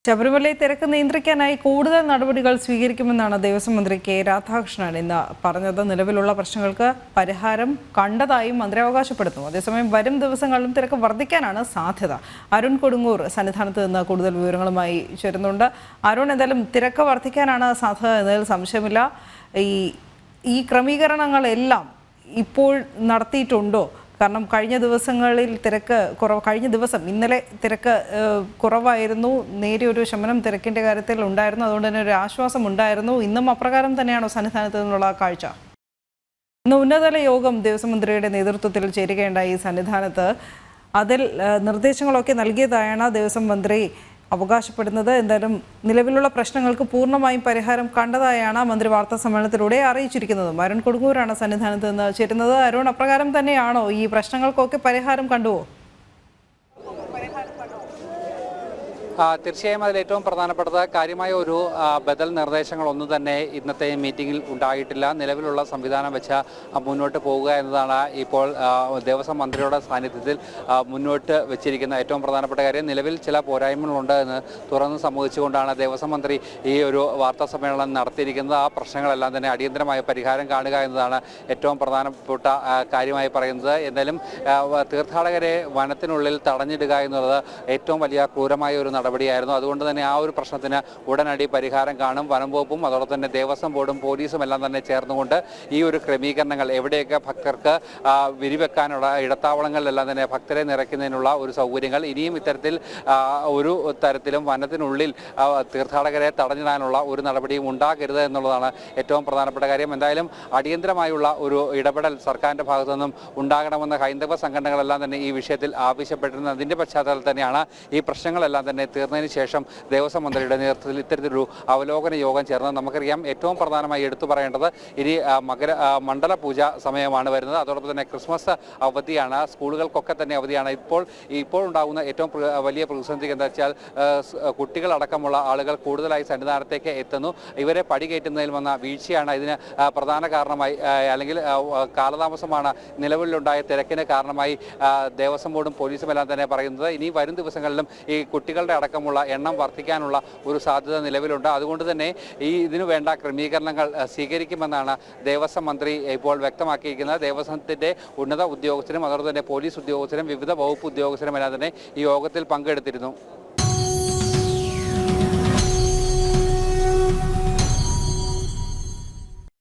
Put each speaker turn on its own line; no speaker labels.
ശബരിമലയെ തിരക്ക് നിയന്ത്രിക്കാനായി കൂടുതൽ നടപടികൾ സ്വീകരിക്കുമെന്നാണ് ദേവസ്വം മന്ത്രി കെ രാധാകൃഷ്ണൻ ഇന്ന് പറഞ്ഞത്. നിലവിലുള്ള പ്രശ്നങ്ങൾക്ക് പരിഹാരം കണ്ടതായും മന്ത്രി അവകാശപ്പെടുന്നു. അതേസമയം വരും ദിവസങ്ങളിലും തിരക്ക് വർദ്ധിക്കാനാണ് സാധ്യത. അരുൺ കൊടുങ്ങൂർ സന്നിധാനത്ത് നിന്ന് കൂടുതൽ വിവരങ്ങളുമായി ചേരുന്നുണ്ട്. അരുൺ, എന്തായാലും തിരക്ക് വർദ്ധിക്കാനാണ് സാധ്യത എന്നതിൽ സംശയമില്ല. ഈ ക്രമീകരണങ്ങളെല്ലാം ഇപ്പോൾ നടത്തിയിട്ടുണ്ടോ? കാരണം കഴിഞ്ഞ ദിവസങ്ങളിൽ കഴിഞ്ഞ ദിവസം ഇന്നലെ തിരക്ക് കുറവായിരുന്നു, നേരിയൊരു ശമനം തിരക്കിൻ്റെ കാര്യത്തിൽ ഉണ്ടായിരുന്നു, അതുകൊണ്ട് തന്നെ ഒരു ആശ്വാസം ഉണ്ടായിരുന്നു. ഇന്നും അപ്രകാരം തന്നെയാണോ സന്നിധാനത്ത് നിന്നുള്ള കാഴ്ച? ഇന്ന് ഉന്നതതല യോഗം ദേവസ്വം മന്ത്രിയുടെ നേതൃത്വത്തിൽ ചേരുകയുണ്ടായി സന്നിധാനത്ത്. അതിൽ നിർദ്ദേശങ്ങളൊക്കെ നൽകിയതായാണ് ദേവസ്വം മന്ത്രി അവകാശപ്പെടുന്നത്. എന്തായാലും നിലവിലുള്ള പ്രശ്നങ്ങൾക്ക് പൂർണ്ണമായും പരിഹാരം കണ്ടതായാണ് മന്ത്രി വാർത്താ സമ്മേളനത്തിലൂടെ അറിയിച്ചിരിക്കുന്നത്. അരുൺ കൊടുങ്ങൂരാണ് സന്നിധാനത്ത് നിന്ന് ചേരുന്നത്. അരുൺ, അപ്രകാരം തന്നെയാണോ? ഈ പ്രശ്നങ്ങൾക്കൊക്കെ പരിഹാരം കണ്ടുവോ?
തീർച്ചയായും അതിൽ ഏറ്റവും പ്രധാനപ്പെട്ടത് കാര്യമായ ഒരു ബദൽ നിർദ്ദേശങ്ങളൊന്നും തന്നെ ഇന്നത്തെ മീറ്റിംഗിൽ ഉണ്ടായിട്ടില്ല. നിലവിലുള്ള സംവിധാനം വെച്ച് മുന്നോട്ട് പോവുക എന്നതാണ് ഇപ്പോൾ ദേവസ്വം മന്ത്രിയുടെ സാന്നിധ്യത്തിൽ മുന്നോട്ട് വെച്ചിരിക്കുന്ന ഏറ്റവും പ്രധാനപ്പെട്ട കാര്യം. നിലവിൽ ചില പോരായ്മകളുണ്ട് എന്ന് തുറന്ന് സമ്മതിച്ചുകൊണ്ടാണ് ദേവസ്വം മന്ത്രി ഈ ഒരു വാർത്താ സമ്മേളനം നടത്തിയിരിക്കുന്നത്. ആ പ്രശ്നങ്ങളെല്ലാം തന്നെ അടിയന്തരമായ പരിഹാരം കാണുക എന്നതാണ് ഏറ്റവും പ്രധാനപ്പെട്ട കാര്യമായി പറയുന്നത്. എന്തായാലും തീർത്ഥാടകരെ വനത്തിനുള്ളിൽ തടഞ്ഞിടുക എന്നുള്ളത് ഏറ്റവും വലിയ ക്രൂരമായ ഒരു നടപടിയായിരുന്നു. അതുകൊണ്ട് തന്നെ ആ ഒരു പ്രശ്നത്തിന് ഉടനടി പരിഹാരം കാണും. വനം വകുപ്പും അതോടൊപ്പം തന്നെ ദേവസ്വം ബോർഡും പോലീസും എല്ലാം തന്നെ ചേർന്നുകൊണ്ട് ഈ ഒരു ക്രമീകരണങ്ങൾ എവിടെയൊക്കെ ഭക്തർക്ക് വിരിവെക്കാനുള്ള ഇടത്താവളങ്ങളിലെല്ലാം തന്നെ ഭക്തരെ നിറയ്ക്കുന്നതിനുള്ള ഒരു സൗകര്യങ്ങൾ ഇനിയും ഇത്തരത്തിൽ ഒരു തരത്തിലും വനത്തിനുള്ളിൽ തീർത്ഥാടകരെ തടഞ്ഞിടാനുള്ള ഒരു നടപടിയും ഉണ്ടാകരുത് എന്നുള്ളതാണ് ഏറ്റവും പ്രധാനപ്പെട്ട കാര്യം. എന്തായാലും അടിയന്തരമായുള്ള ഒരു ഇടപെടൽ സർക്കാരിൻ്റെ ഭാഗത്തു നിന്നും ഉണ്ടാകണമെന്ന് ഹൈന്ദവ സംഘടനകളെല്ലാം തന്നെ ഈ വിഷയത്തിൽ ആവശ്യപ്പെട്ടിരുന്നത്. അതിൻ്റെ പശ്ചാത്തലത്തിൽ തന്നെയാണ് ഈ പ്രശ്നങ്ങളെല്ലാം തന്നെ തീർന്നതിന് ശേഷം ദേവസ്വം മന്ത്രിയുടെ നേതൃത്വത്തിൽ ഇത്തരത്തിലൊരു അവലോകന യോഗം ചേർന്നത്. നമുക്കറിയാം ഏറ്റവും പ്രധാനമായി എടുത്തു പറയേണ്ടത് ഇനി മണ്ഡല പൂജ സമയമാണ് വരുന്നത്. അതോടൊപ്പം തന്നെ ക്രിസ്മസ് അവധിയാണ്, സ്കൂളുകൾക്കൊക്കെ തന്നെ അവധിയാണ്. ഇപ്പോൾ ഉണ്ടാകുന്ന ഏറ്റവും വലിയ പ്രതിസന്ധി എന്താ വെച്ചാൽ കുട്ടികളടക്കമുള്ള ആളുകൾ കൂടുതലായി സന്നിധാനത്തേക്ക് എത്തുന്നു. ഇവരെ പടി കയറ്റുന്നതിൽ വന്ന വീഴ്ചയാണ് ഇതിന് പ്രധാന കാരണമായി, അല്ലെങ്കിൽ കാലതാമസമാണ് നിലവിലുണ്ടായ തിരക്കിന് കാരണമായി ദേവസ്വം ബോർഡും പോലീസും എല്ലാം തന്നെ പറയുന്നത്. ഇനി വരും ദിവസങ്ങളിലും ഈ കുട്ടികളുടെ അടക്കമുള്ള എണ്ണം വർദ്ധിക്കാനുള്ള ഒരു സാധ്യത നിലവിലുണ്ട്. അതുകൊണ്ട് തന്നെ ഇതിനു വേണ്ട ക്രമീകരണങ്ങൾ സ്വീകരിക്കുമെന്നാണ് ദേവസ്വം മന്ത്രി ഇപ്പോൾ വ്യക്തമാക്കിയിരിക്കുന്നത്. ദേവസ്വത്തിൻ്റെ ഉന്നത ഉദ്യോഗസ്ഥരും അതോടൊപ്പം തന്നെ പോലീസ് ഉദ്യോഗസ്ഥരും വിവിധ വകുപ്പ് ഉദ്യോഗസ്ഥരും എല്ലാം തന്നെ ഈ യോഗത്തിൽ പങ്കെടുത്തിരുന്നു.